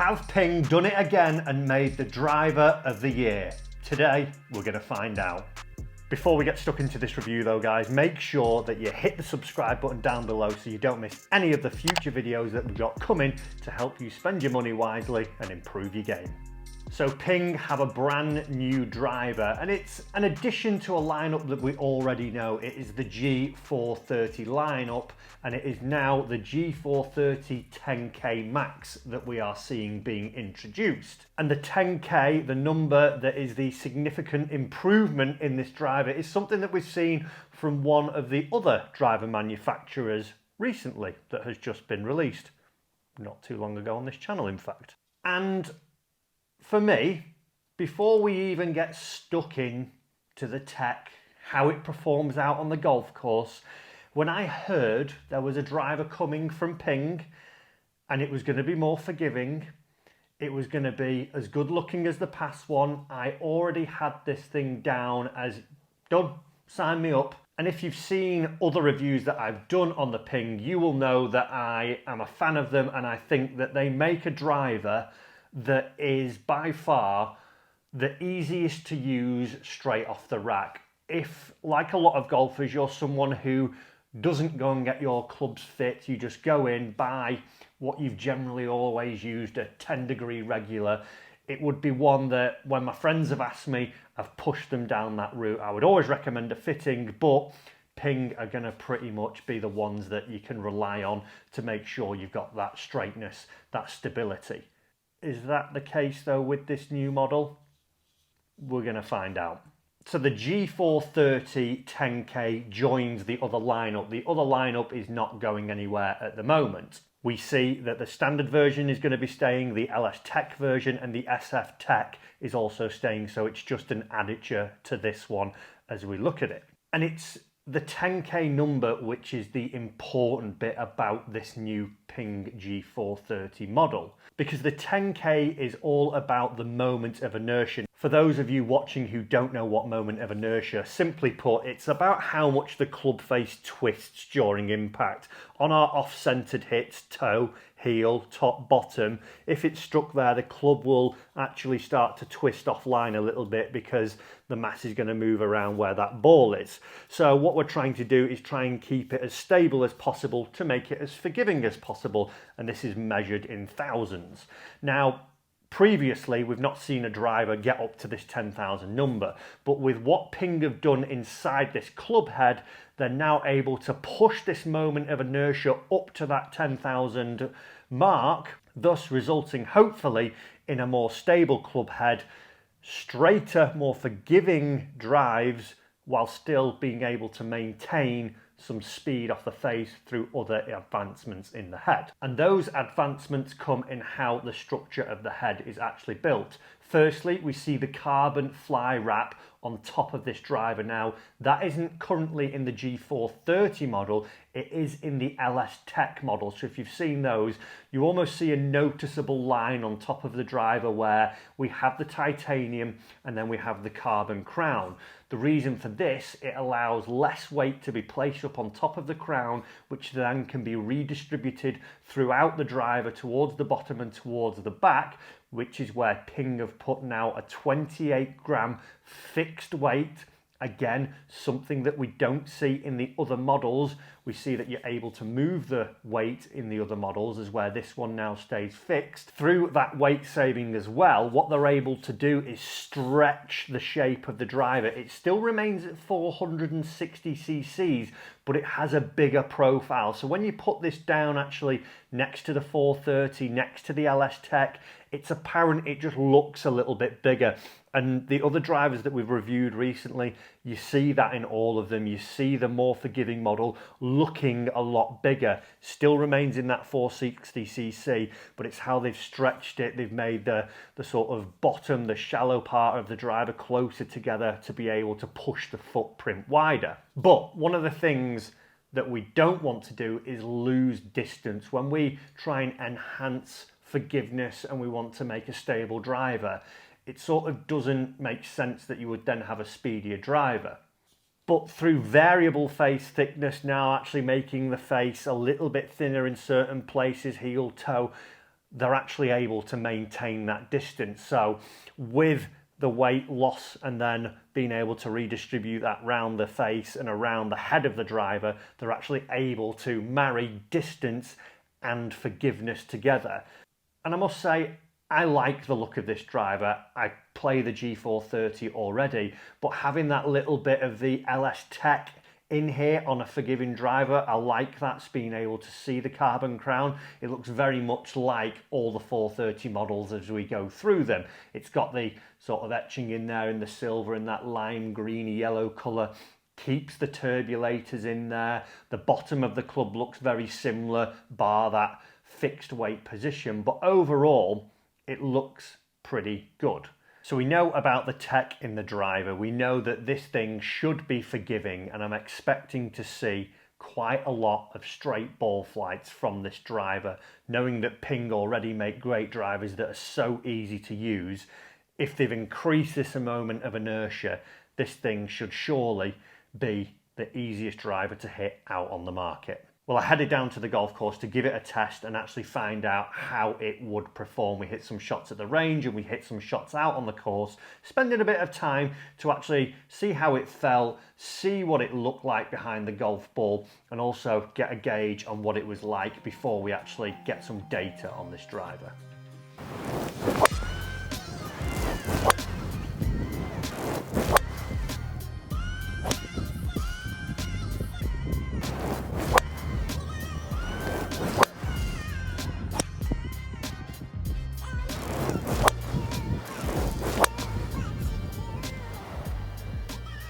Have Ping done it again and made the driver of the year? Today, we're going to find out. Before we get stuck into this review though, guys, make sure that you hit the subscribe button down below so you don't miss any of the future videos that we've got coming to help you spend your money wisely and improve your game. So Ping have a brand new driver, and it's an addition to a lineup that we already know. It is the G430 lineup, and it is now the G430 10K Max that we are seeing being introduced. And the 10K, the number that is the significant improvement in this driver, is something that we've seen from one of the other driver manufacturers recently that has just been released. Not too long ago on this channel, in fact. And for me, before we even get stuck in to the tech, how it performs out on the golf course, when I heard there was a driver coming from Ping and it was going to be more forgiving, it was going to be as good looking as the past one, I already had this thing down as done, sign me up. And if you've seen other reviews that I've done on the Ping, you will know that I am a fan of them, and I think that they make a driver that is by far the easiest to use straight off the rack. If, like a lot of golfers, you're someone who doesn't go and get your clubs fit, you just go in, buy what you've generally always used, a 10-degree regular, it would be one that when my friends have asked me, I've pushed them down that route. I would always recommend a fitting, but Ping are going to pretty much be the ones that you can rely on to make sure you've got that straightness, that stability. Is that the case though with this new model? We're going to find out. So the G430 10K joins the other lineup. The other lineup is not going anywhere at the moment. We see that the standard version is going to be staying, the LS Tech version and the SF Tech is also staying, so it's just an additure to this one as we look at it. And it's the 10K number which is the important bit about this new Ping G430 model, because the 10K is all about the moment of inertia. For those of you watching who don't know what moment of inertia, simply put, it's about how much the club face twists during impact. On our off-centered hits, toe, heel, top, bottom, if it's struck there, the club will actually start to twist offline a little bit because the mass is going to move around where that ball is. So what we're trying to do is try and keep it as stable as possible to make it as forgiving as possible, and this is measured in thousands. Now, previously, we've not seen a driver get up to this 10,000 number, but with what Ping have done inside this club head, they're now able to push this moment of inertia up to that 10,000 mark, thus resulting hopefully in a more stable club head, straighter, more forgiving drives, while still being able to maintain some speed off the face through other advancements in the head. And those advancements come in how the structure of the head is actually built. Firstly, we see the carbon fly wrap on top of this driver. Now, that isn't currently in the G430 model, it is in the LS Tech model. So if you've seen those, you almost see a noticeable line on top of the driver where we have the titanium and then we have the carbon crown. The reason for this, it allows less weight to be placed up on top of the crown, which then can be redistributed throughout the driver towards the bottom and towards the back, which is where Ping have put now a 28-gram fixed weight. Again, something that we don't see in the other models. We see that you're able to move the weight in the other models, as where this one now stays fixed. Through that weight saving as well, what they're able to do is stretch the shape of the driver. It still remains at 460 cc's, but it has a bigger profile. So when you put this down actually next to the 430, next to the LS Tech, it's apparent it just looks a little bit bigger. And the other drivers that we've reviewed recently, you see that in all of them. You see the more forgiving model looking a lot bigger. Still remains in that 460cc, but it's how they've stretched it. They've made the sort of bottom, the shallow part of the driver closer together to be able to push the footprint wider. But one of the things that we don't want to do is lose distance. When we try and enhance forgiveness and we want to make a stable driver, it sort of doesn't make sense that you would then have a speedier driver. But through variable face thickness now, actually making the face a little bit thinner in certain places, heel, toe, they're actually able to maintain that distance. So with the weight loss and then being able to redistribute that around the face and around the head of the driver, they're actually able to marry distance and forgiveness together. And I must say, I like the look of this driver. I play the G430 already, but having that little bit of the LS Tech in here on a forgiving driver, I like that, being able to see the carbon crown. It looks very much like all the 430 models as we go through them. It's got the sort of etching in there in the silver and that lime greeny yellow colour. Keeps the turbulators in there. The bottom of the club looks very similar, bar that fixed weight position, but overall it looks pretty good. So we know about the tech in the driver. We know that this thing should be forgiving, and I'm expecting to see quite a lot of straight ball flights from this driver, knowing that Ping already make great drivers that are so easy to use. If they've increased this a moment of inertia, this thing should surely be the easiest driver to hit out on the market. Well, I headed down to the golf course to give it a test and actually find out how it would perform. We hit some shots at the range and we hit some shots out on the course, spending a bit of time to actually see how it felt, see what it looked like behind the golf ball, and also get a gauge on what it was like before we actually get some data on this driver.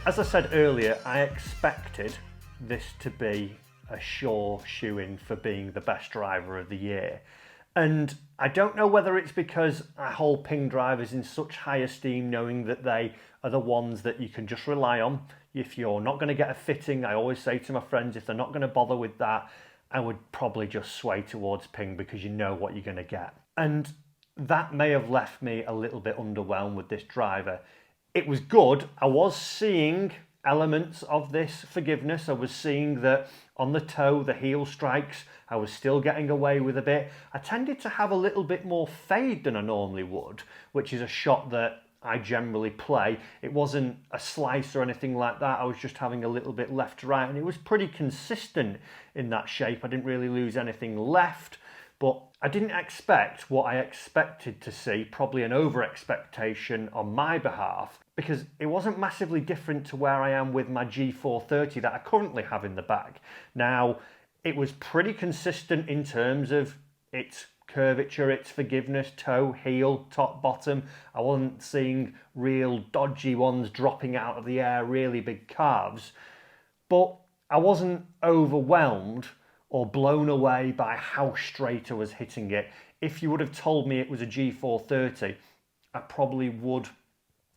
As I said earlier, I expected this to be a sure shoo-in for being the best driver of the year. And I don't know whether it's because I hold Ping drivers in such high esteem, knowing that they are the ones that you can just rely on. If you're not going to get a fitting, I always say to my friends, if they're not going to bother with that, I would probably just sway towards Ping because you know what you're going to get. And that may have left me a little bit underwhelmed with this driver. It was good. I was seeing elements of this forgiveness. I was seeing that on the toe, the heel strikes, I was still getting away with a bit. I tended to have a little bit more fade than I normally would, which is a shot that I generally play. It wasn't a slice or anything like that. I was just having a little bit left to right, and it was pretty consistent in that shape. I didn't really lose anything left. But I didn't expect what I expected to see, probably an over-expectation on my behalf, because it wasn't massively different to where I am with my G430 that I currently have in the bag. Now, it was pretty consistent in terms of its curvature, its forgiveness, toe, heel, top, bottom. I wasn't seeing real dodgy ones dropping out of the air, really big calves. But I wasn't overwhelmed or blown away by how straight I was hitting it. If you would have told me it was a G430, I probably would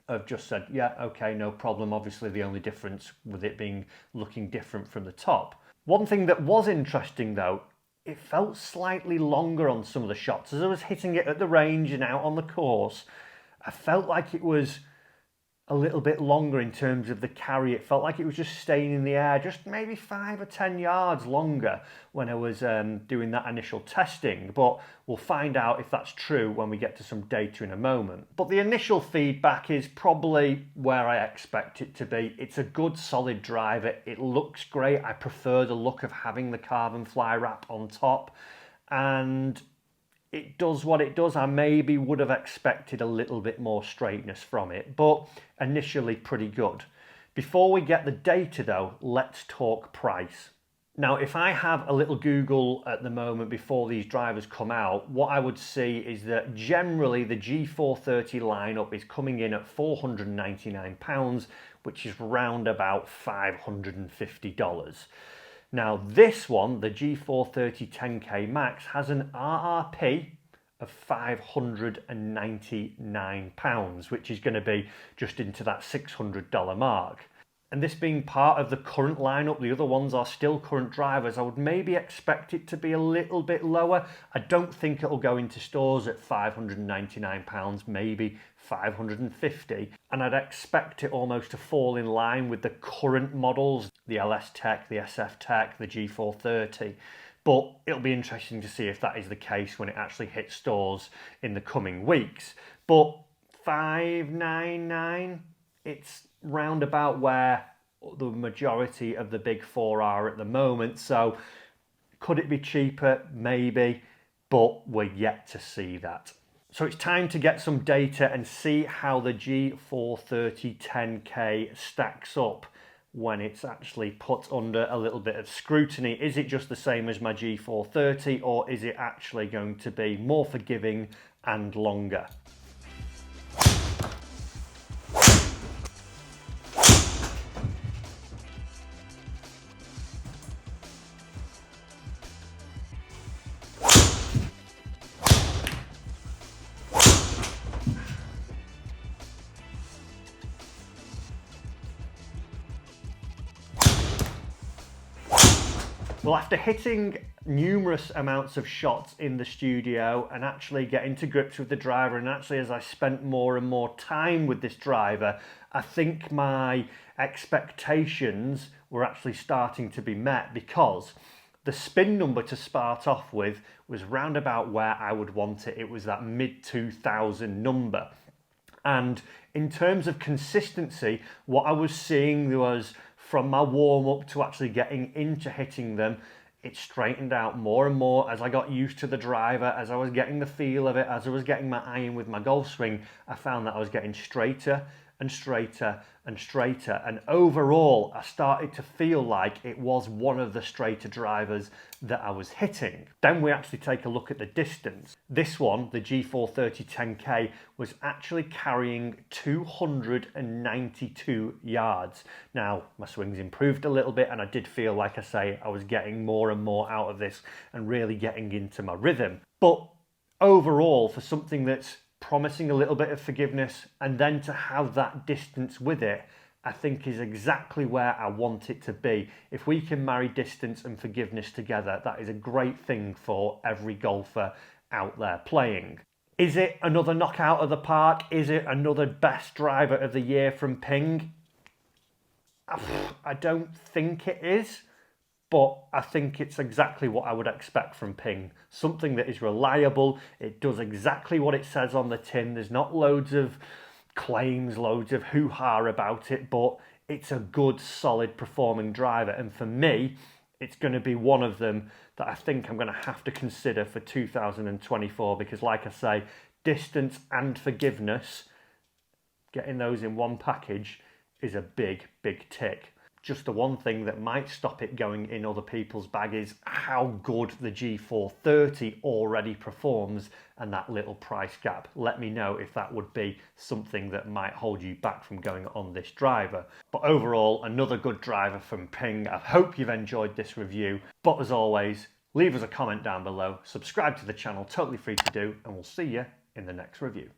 have just said, yeah, okay, no problem. Obviously the only difference with it being looking different from the top. One thing that was interesting though, it felt slightly longer on some of the shots. As I was hitting it at the range and out on the course, I felt like it was a little bit longer in terms of the carry. It felt like it was just staying in the air, just maybe 5 or 10 yards longer when I was doing that initial testing. But we'll find out if that's true when we get to some data in a moment. But the initial feedback is probably where I expect it to be. It's a good solid driver. It looks great. I prefer the look of having the carbon fly wrap on top, and it does what it does. I maybe would have expected a little bit more straightness from it, but initially pretty good. Before we get the data though, let's talk price. Now, if I have a little Google at the moment before these drivers come out, what I would see is that generally the G430 lineup is coming in at £499, which is round about $550. Now this one, the G430 10K Max, has an RRP of £599, which is going to be just into that $600 mark. And this being part of the current lineup, the other ones are still current drivers, I would maybe expect it to be a little bit lower. I don't think it'll go into stores at £599, maybe $550. And I'd expect it almost to fall in line with the current models, the LS Tech, the SF Tech, the G430. but it'll be interesting to see if that is the case when it actually hits stores in the coming weeks. But $599, it's round about where the majority of the big four are at the moment. So could it be cheaper? Maybe, but we're yet to see that. So it's time to get some data and see how the G430 10K stacks up when it's actually put under a little bit of scrutiny. Is it just the same as my G430, or is it actually going to be more forgiving and longer? Well, after hitting numerous amounts of shots in the studio and actually getting to grips with the driver, and actually as I spent more and more time with this driver, I think my expectations were actually starting to be met, because the spin number to start off with was round about where I would want it. It was that mid-2000 number. And in terms of consistency, what I was seeing was, from my warm-up to actually getting into hitting them, it straightened out more and more as I got used to the driver, as I was getting the feel of it, as I was getting my iron with my golf swing. I found that I was getting straighter and straighter and straighter, and overall I started to feel like it was one of the straighter drivers that I was hitting. Then we actually take a look at the distance. This one, the G430 10K, was actually carrying 292 yards. Now, my swings improved a little bit, and I did feel, like I say, I was getting more and more out of this and really getting into my rhythm. But overall, for something that's promising a little bit of forgiveness and then to have that distance with it, I think is exactly where I want it to be. If we can marry distance and forgiveness together, that is a great thing for every golfer out there playing. Is it another knockout of the park? Is it another best driver of the year from Ping? I don't think it is, but I think it's exactly what I would expect from Ping. Something that is reliable, it does exactly what it says on the tin. There's not loads of claims, loads of hoo-ha about it, but it's a good, solid performing driver. And for me, it's going to be one of them that I think I'm going to have to consider for 2024, because like I say, distance and forgiveness, getting those in one package is a big, big tick. Just the one thing that might stop it going in other people's bag is how good the G430 already performs, and that little price gap. Let me know if that would be something that might hold you back from going on this driver. But overall, another good driver from Ping. I hope you've enjoyed this review. But as always, leave us a comment down below, subscribe to the channel, totally free to do, and we'll see you in the next review.